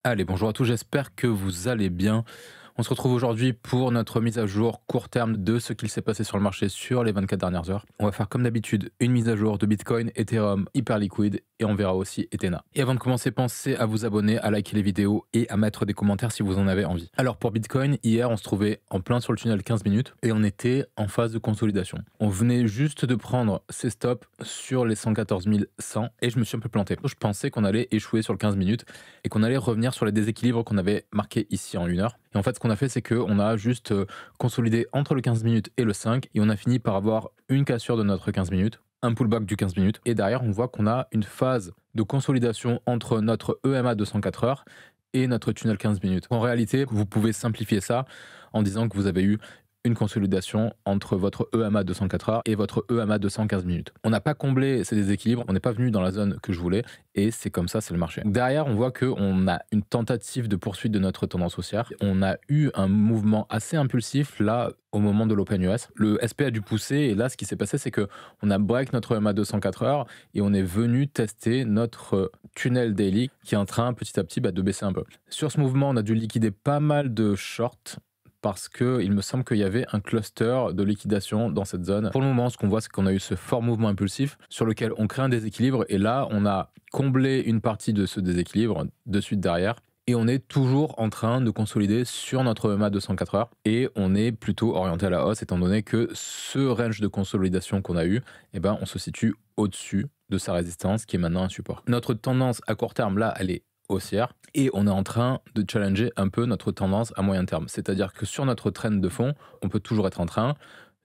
Allez, bonjour à tous, j'espère que vous allez bien. On se retrouve aujourd'hui pour notre mise à jour court terme de ce qu'il s'est passé sur le marché sur les 24 dernières heures. On va faire comme d'habitude une mise à jour de Bitcoin, Ethereum, Hyperliquid et on verra aussi Ethena. Et avant de commencer, pensez à vous abonner, à liker les vidéos et à mettre des commentaires si vous en avez envie. Alors pour Bitcoin, hier on se trouvait en plein sur le tunnel 15 minutes et on était en phase de consolidation. On venait juste de prendre ses stops sur les 114 100 et je me suis un peu planté. Je pensais qu'on allait échouer sur le 15 minutes et qu'on allait revenir sur les déséquilibres qu'on avait marqués ici en 1 heure. Et en fait, ce qu'on a fait, c'est qu'on a juste consolidé entre le 15 minutes et le 5 et on a fini par avoir une cassure de notre 15 minutes, un pullback du 15 minutes. Et derrière, on voit qu'on a une phase de consolidation entre notre EMA de 104 heures et notre tunnel 15 minutes. En réalité, vous pouvez simplifier ça en disant que vous avez eu une consolidation entre votre EMA de 104 heures et votre EMA de 115 minutes. On n'a pas comblé ces déséquilibres, on n'est pas venu dans la zone que je voulais, et c'est comme ça, c'est le marché. Derrière, on voit qu'on a une tentative de poursuite de notre tendance haussière. On a eu un mouvement assez impulsif là au moment de l'Open US. Le SP a dû pousser, et là, ce qui s'est passé, c'est qu'on a break notre EMA de 104 heures et on est venu tester notre tunnel daily qui est en train petit à petit de baisser un peu. Sur ce mouvement, on a dû liquider pas mal de shorts parce qu'il me semble qu'il y avait un cluster de liquidation dans cette zone. Pour le moment, ce qu'on voit, c'est qu'on a eu ce fort mouvement impulsif sur lequel on crée un déséquilibre et là, on a comblé une partie de ce déséquilibre de suite derrière. Et on est toujours en train de consolider sur notre EMA de 104 heures et on est plutôt orienté à la hausse étant donné que ce range de consolidation qu'on a eu, on se situe au-dessus de sa résistance qui est maintenant un support. Notre tendance à court terme, là, elle est haussière et on est en train de challenger un peu notre tendance à moyen terme. C'est-à-dire que sur notre trend de fond, on peut toujours être en train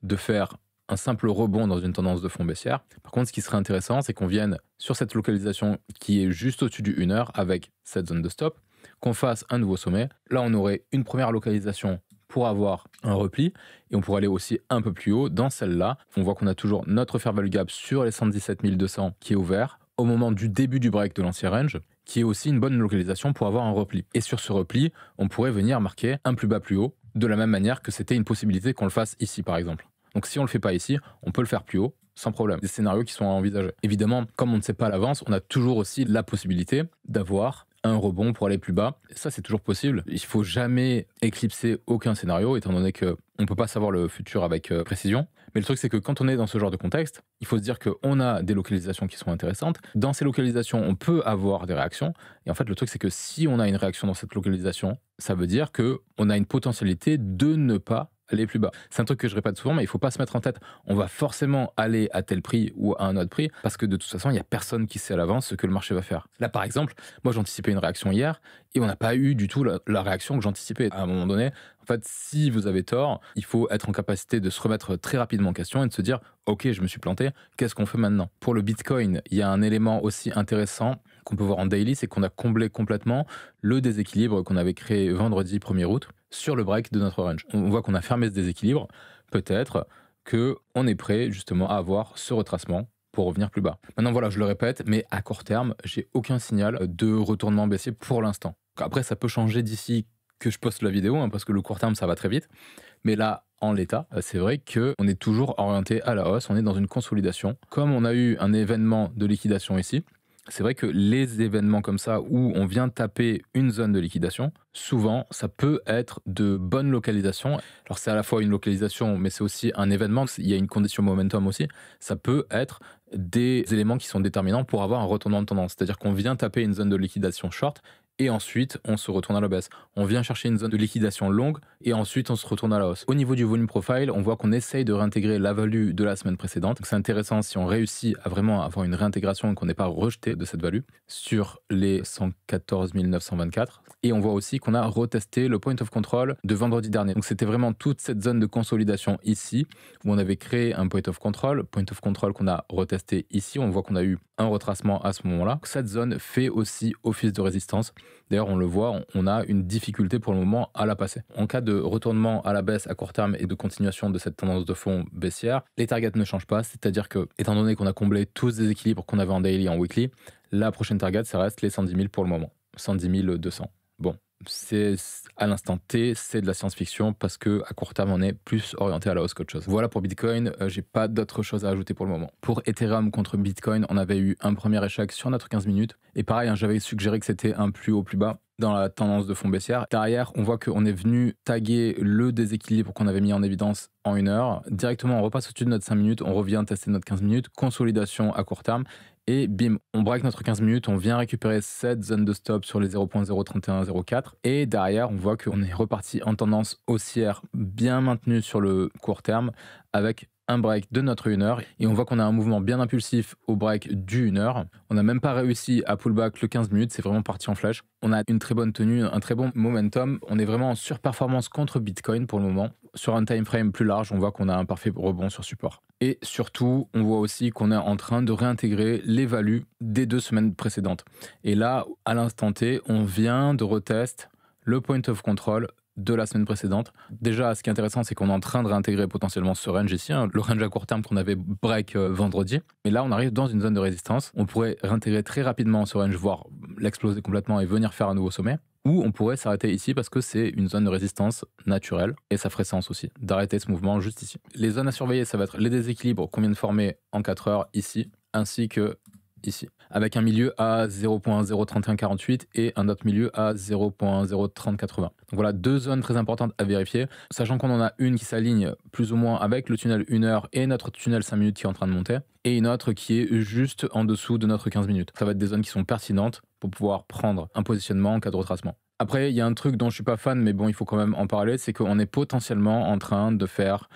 de faire un simple rebond dans une tendance de fond baissière. Par contre, ce qui serait intéressant, c'est qu'on vienne sur cette localisation qui est juste au-dessus du 1 heure avec cette zone de stop, qu'on fasse un nouveau sommet. Là, on aurait une première localisation pour avoir un repli et on pourrait aller aussi un peu plus haut dans celle-là. On voit qu'on a toujours notre fair value gap sur les 117 200 qui est ouvert au moment du début du break de l'ancien range, qui est aussi une bonne localisation pour avoir un repli. Et sur ce repli, on pourrait venir marquer un plus bas plus haut, de la même manière que c'était une possibilité qu'on le fasse ici par exemple. Donc si on le fait pas ici, on peut le faire plus haut, sans problème. Des scénarios qui sont à envisager. Évidemment, comme on ne sait pas à l'avance, on a toujours aussi la possibilité d'avoir un rebond pour aller plus bas. Et ça, c'est toujours possible. Il faut jamais éclipser aucun scénario, étant donné qu'on ne peut pas savoir le futur avec précision. Mais le truc, c'est que quand on est dans ce genre de contexte, il faut se dire qu'on a des localisations qui sont intéressantes. Dans ces localisations, on peut avoir des réactions. Et en fait, le truc, c'est que si on a une réaction dans cette localisation, ça veut dire qu'on a une potentialité de ne pas aller plus bas. C'est un truc que je répète souvent, mais il faut pas se mettre en tête, on va forcément aller à tel prix ou à un autre prix, parce que de toute façon, il n'y a personne qui sait à l'avance ce que le marché va faire. Là, par exemple, moi, j'anticipais une réaction hier, et on n'a pas eu du tout la réaction que j'anticipais. À un moment donné, en fait, si vous avez tort, il faut être en capacité de se remettre très rapidement en question et de se dire, ok, je me suis planté, qu'est-ce qu'on fait maintenant? Pour le Bitcoin, il y a un élément aussi intéressant qu'on peut voir en daily, c'est qu'on a comblé complètement le déséquilibre qu'on avait créé vendredi 1er août sur le break de notre range. On voit qu'on a fermé ce déséquilibre, peut-être qu'on est prêt justement à avoir ce retracement pour revenir plus bas. Maintenant voilà, je le répète, mais à court terme, j'ai aucun signal de retournement baissier pour l'instant. Après, ça peut changer d'ici que je poste la vidéo, parce que le court terme, ça va très vite. Mais là, en l'état, c'est vrai qu'on est toujours orienté à la hausse, on est dans une consolidation. Comme on a eu un événement de liquidation ici, c'est vrai que les événements comme ça où on vient taper une zone de liquidation, souvent ça peut être de bonnes localisations. Alors c'est à la fois une localisation mais c'est aussi un événement, il y a une condition momentum aussi. Ça peut être des éléments qui sont déterminants pour avoir un retournement de tendance. C'est-à-dire qu'on vient taper une zone de liquidation short et ensuite on se retourne à la baisse. On vient chercher une zone de liquidation longue et ensuite on se retourne à la hausse. Au niveau du volume profile, on voit qu'on essaye de réintégrer la value de la semaine précédente. Donc c'est intéressant si on réussit à vraiment avoir une réintégration et qu'on n'est pas rejeté de cette value sur les 114 924. Et on voit aussi qu'on a retesté le point of control de vendredi dernier. Donc c'était vraiment toute cette zone de consolidation ici où on avait créé un point of control qu'on a retesté ici. On voit qu'on a eu un retracement à ce moment-là. Cette zone fait aussi office de résistance. D'ailleurs, on le voit, on a une difficulté pour le moment à la passer. En cas de retournement à la baisse à court terme et de continuation de cette tendance de fond baissière, les targets ne changent pas. C'est-à-dire que, étant donné qu'on a comblé tous les équilibres qu'on avait en daily et en weekly, la prochaine target, ça reste les 110 000 pour le moment. 110 200. Bon, c'est à l'instant T, c'est de la science-fiction parce que à court terme, on est plus orienté à la hausse qu'autre chose. Voilà pour Bitcoin, j'ai pas d'autre chose à ajouter pour le moment. Pour Ethereum contre Bitcoin, on avait eu un premier échec sur notre 15 minutes. Et pareil, j'avais suggéré que c'était un plus haut, plus bas. dans la tendance de fond baissière. Derrière, on voit qu'on est venu taguer le déséquilibre qu'on avait mis en évidence en 1 heure. Directement, on repasse au-dessus de notre 5 minutes, on revient tester notre 15 minutes, consolidation à court terme. Et bim, on break notre 15 minutes, on vient récupérer cette zone de stop sur les 0.03104. Et derrière, on voit qu'on est reparti en tendance haussière bien maintenue sur le court terme avec un break de notre 1 heure. Et on voit qu'on a un mouvement bien impulsif au break du 1 heure. On n'a même pas réussi à pullback le 15 minutes, c'est vraiment parti en flèche. On a une très bonne tenue, un très bon momentum. On est vraiment en surperformance contre Bitcoin pour le moment. Sur un time frame plus large, on voit qu'on a un parfait rebond sur support. Et surtout, on voit aussi qu'on est en train de réintégrer les values des 2 semaines précédentes. Et là, à l'instant T, on vient de retest le point of control de la semaine précédente. Déjà, ce qui est intéressant, c'est qu'on est en train de réintégrer potentiellement ce range ici, le range à court terme qu'on avait break vendredi. Mais là, on arrive dans une zone de résistance. On pourrait réintégrer très rapidement ce range, voire l'exploser complètement et venir faire un nouveau sommet. Ou on pourrait s'arrêter ici parce que c'est une zone de résistance naturelle et ça ferait sens aussi d'arrêter ce mouvement juste ici. Les zones à surveiller, ça va être les déséquilibres qu'on vient de former en 4 heures ici, ainsi que ici, avec un milieu à 0.03148 et un autre milieu à 0.03080. Donc voilà, 2 zones très importantes à vérifier, sachant qu'on en a une qui s'aligne plus ou moins avec le tunnel 1 heure et notre tunnel 5 minutes qui est en train de monter, et une autre qui est juste en dessous de notre 15 minutes. Ça va être des zones qui sont pertinentes pour pouvoir prendre un positionnement en cas de retracement. Après, il y a un truc dont je suis pas fan, mais bon, il faut quand même en parler, c'est qu'on est potentiellement en train de faire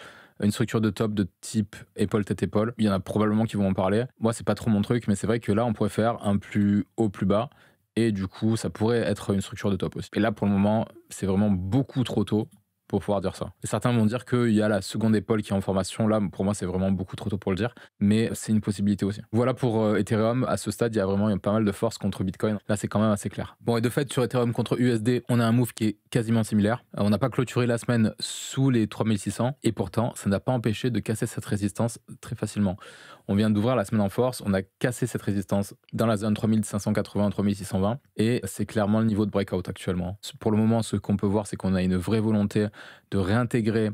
une structure de top de type épaule-tête-épaule. Il y en a probablement qui vont en parler. Moi, c'est pas trop mon truc, mais c'est vrai que là, on pourrait faire un plus haut, plus bas. Et du coup, ça pourrait être une structure de top aussi. Et là, pour le moment, c'est vraiment beaucoup trop tôt pour pouvoir dire ça. Et certains vont dire qu'il y a la seconde épaule qui est en formation. Là, pour moi, c'est vraiment beaucoup trop tôt pour le dire. Mais c'est une possibilité aussi. Voilà pour Ethereum. À ce stade, il y a vraiment pas mal de force contre Bitcoin. Là, c'est quand même assez clair. Bon, et de fait, sur Ethereum contre USD, on a un move qui est quasiment similaire. On n'a pas clôturé la semaine sous les 3600. Et pourtant, ça n'a pas empêché de casser cette résistance très facilement. On vient d'ouvrir la semaine en force. On a cassé cette résistance dans la zone 3580-3620. Et c'est clairement le niveau de breakout actuellement. Pour le moment, ce qu'on peut voir, c'est qu'on a une vraie volonté de réintégrer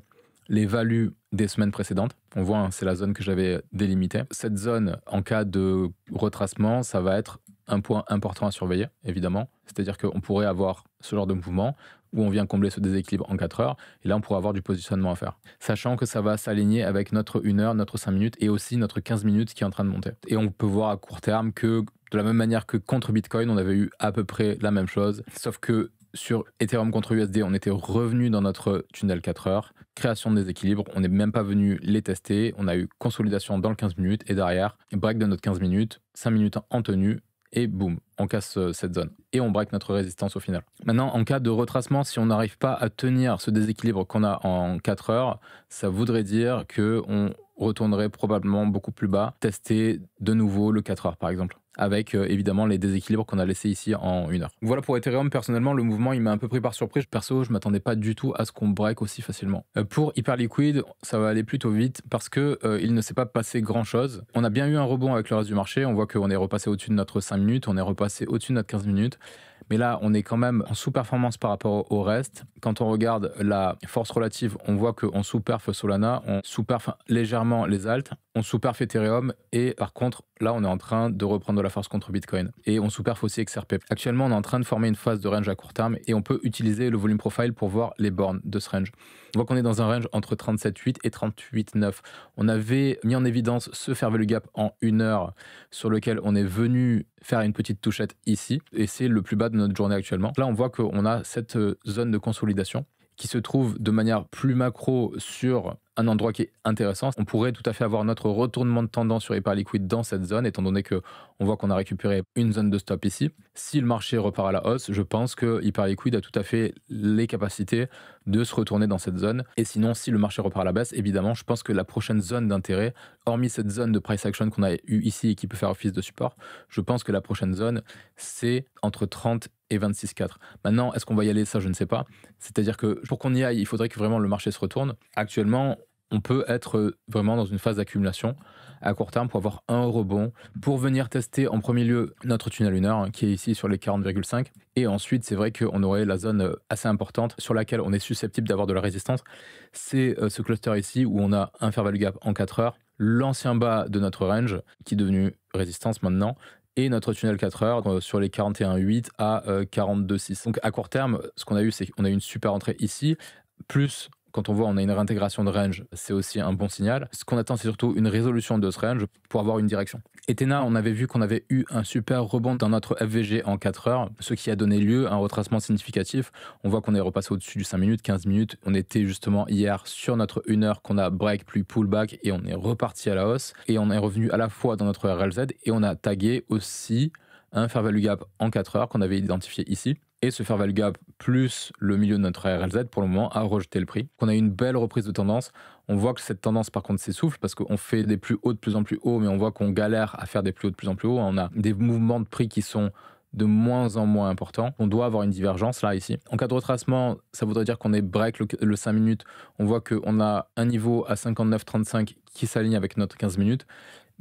les values des semaines précédentes. On voit, hein, c'est la zone que j'avais délimitée. Cette zone, en cas de retracement, ça va être un point important à surveiller, évidemment. C'est-à-dire qu'on pourrait avoir ce genre de mouvement où on vient combler ce déséquilibre en 4 heures, et là on pourrait avoir du positionnement à faire. Sachant que ça va s'aligner avec notre 1 heure, notre 5 minutes, et aussi notre 15 minutes qui est en train de monter. Et on peut voir à court terme que, de la même manière que contre Bitcoin, on avait eu à peu près la même chose, sauf que sur Ethereum contre USD, on était revenu dans notre tunnel 4 heures, création de déséquilibre, on n'est même pas venu les tester, on a eu consolidation dans le 15 minutes, et derrière, break de notre 15 minutes, 5 minutes en tenue, et boum, on casse cette zone. Et on break notre résistance au final. Maintenant, en cas de retracement, si on n'arrive pas à tenir ce déséquilibre qu'on a en 4 heures, ça voudrait dire qu'on retournerait probablement beaucoup plus bas, tester de nouveau le 4 heures par exemple, avec évidemment les déséquilibres qu'on a laissés ici en 1 heure. Voilà pour Ethereum, personnellement le mouvement il m'a un peu pris par surprise. Perso, je m'attendais pas du tout à ce qu'on break aussi facilement. Pour Hyperliquid, ça va aller plutôt vite parce que il ne s'est pas passé grand chose. On a bien eu un rebond avec le reste du marché, on voit qu'on est repassé au-dessus de notre 5 minutes, on est repassé au-dessus de notre 15 minutes. Mais là, on est quand même en sous-performance par rapport au reste. Quand on regarde la force relative, on voit qu'on sous-perf Solana, on sous-perf légèrement les alts, on sous-perf Ethereum, et par contre, là, on est en train de reprendre de la force contre Bitcoin. Et on sous-perf aussi XRP. Actuellement, on est en train de former une phase de range à court terme, et on peut utiliser le volume profile pour voir les bornes de ce range. On voit qu'on est dans un range entre 37,8 et 38,9. On avait mis en évidence ce fair value gap en 1 heure, sur lequel on est venu faire une petite touchette ici, et c'est le plus bas de notre journée actuellement. Là, on voit qu'on a cette zone de consolidation qui se trouve de manière plus macro sur un endroit qui est intéressant. On pourrait tout à fait avoir notre retournement de tendance sur Hyperliquid dans cette zone, étant donné qu'on voit qu'on a récupéré une zone de stop ici. Si le marché repart à la hausse, je pense que Hyperliquid a tout à fait les capacités de se retourner dans cette zone. Et sinon, si le marché repart à la baisse, évidemment, je pense que la prochaine zone d'intérêt, hormis cette zone de price action qu'on a eu ici et qui peut faire office de support, je pense que la prochaine zone, c'est entre 30 et 26,4. Maintenant, est-ce qu'on va y aller? Ça, je ne sais pas. C'est-à-dire que pour qu'on y aille, il faudrait que vraiment le marché se retourne. Actuellement, on peut être vraiment dans une phase d'accumulation à court terme pour avoir un rebond, pour venir tester en premier lieu notre tunnel 1 heure, hein, qui est ici sur les 40,5. Et ensuite, c'est vrai qu'on aurait la zone assez importante sur laquelle on est susceptible d'avoir de la résistance. C'est ce cluster ici où on a un fair value gap en 4 heures, l'ancien bas de notre range, qui est devenu résistance maintenant, et notre tunnel 4 heures sur les 41,8 à 42,6. Donc à court terme, ce qu'on a eu, c'est qu'on a eu une super entrée ici, plus quand on voit on a une réintégration de range, c'est aussi un bon signal. Ce qu'on attend, c'est surtout une résolution de ce range pour avoir une direction. Et Tena, on avait vu qu'on avait eu un super rebond dans notre FVG en 4 heures, ce qui a donné lieu à un retracement significatif. On voit qu'on est repassé au-dessus du 5 minutes, 15 minutes. On était justement hier sur notre 1 heure qu'on a break puis pullback et on est reparti à la hausse. Et on est revenu à la fois dans notre RLZ et on a tagué aussi un fair value gap en 4 heures qu'on avait identifié ici. Et ce fair value gap plus le milieu de notre RLZ pour le moment a rejeté le prix. On a une belle reprise de tendance. On voit que cette tendance par contre s'essouffle parce qu'on fait des plus hauts de plus en plus hauts, mais on voit qu'on galère à faire des plus hauts de plus en plus hauts. On a des mouvements de prix qui sont de moins en moins importants. On doit avoir une divergence là ici. En cas de retracement, ça voudrait dire qu'on est break le 5 minutes. On voit qu'on a un niveau à 59,35 qui s'aligne avec notre 15 minutes.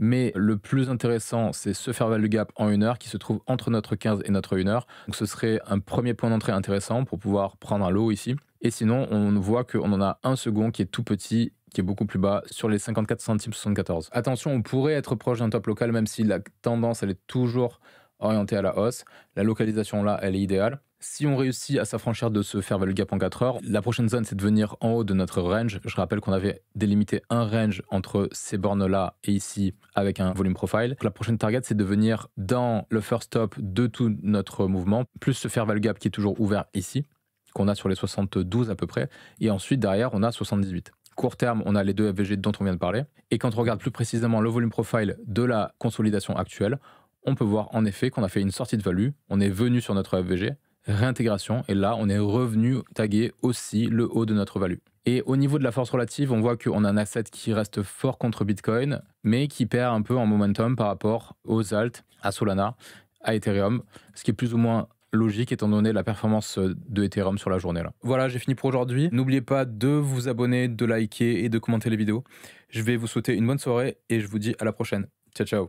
Mais le plus intéressant, c'est ce fair value gap en 1 heure qui se trouve entre notre 15 et notre 1 heure. Donc ce serait un premier point d'entrée intéressant pour pouvoir prendre un lot ici. Et sinon, on voit qu'on en a un second qui est tout petit, qui est beaucoup plus bas, sur les 54 centimes 74. Attention, on pourrait être proche d'un top local, même si la tendance, elle est toujours orientée à la hausse. La localisation là, elle est idéale. Si on réussit à s'affranchir de ce fair value gap en 4 heures, la prochaine zone, c'est de venir en haut de notre range. Je rappelle qu'on avait délimité un range entre ces bornes-là et ici avec un volume profile. La prochaine target, c'est de venir dans le first stop de tout notre mouvement, plus ce fair value gap qui est toujours ouvert ici, qu'on a sur les 72 à peu près. Et ensuite, derrière, on a 78. Court terme, on a les deux FVG dont on vient de parler. Et quand on regarde plus précisément le volume profile de la consolidation actuelle, on peut voir en effet qu'on a fait une sortie de value. On est venu sur notre FVG, réintégration, et là on est revenu taguer aussi le haut de notre value. Et au niveau de la force relative, on voit qu'on a un asset qui reste fort contre Bitcoin, mais qui perd un peu en momentum par rapport aux alt, à Solana, à Ethereum, ce qui est plus ou moins logique étant donné la performance de Ethereum sur la journée là. Voilà, j'ai fini pour aujourd'hui. N'oubliez pas de vous abonner, de liker et de commenter les vidéos. Je vais vous souhaiter une bonne soirée et je vous dis à la prochaine. Ciao ciao.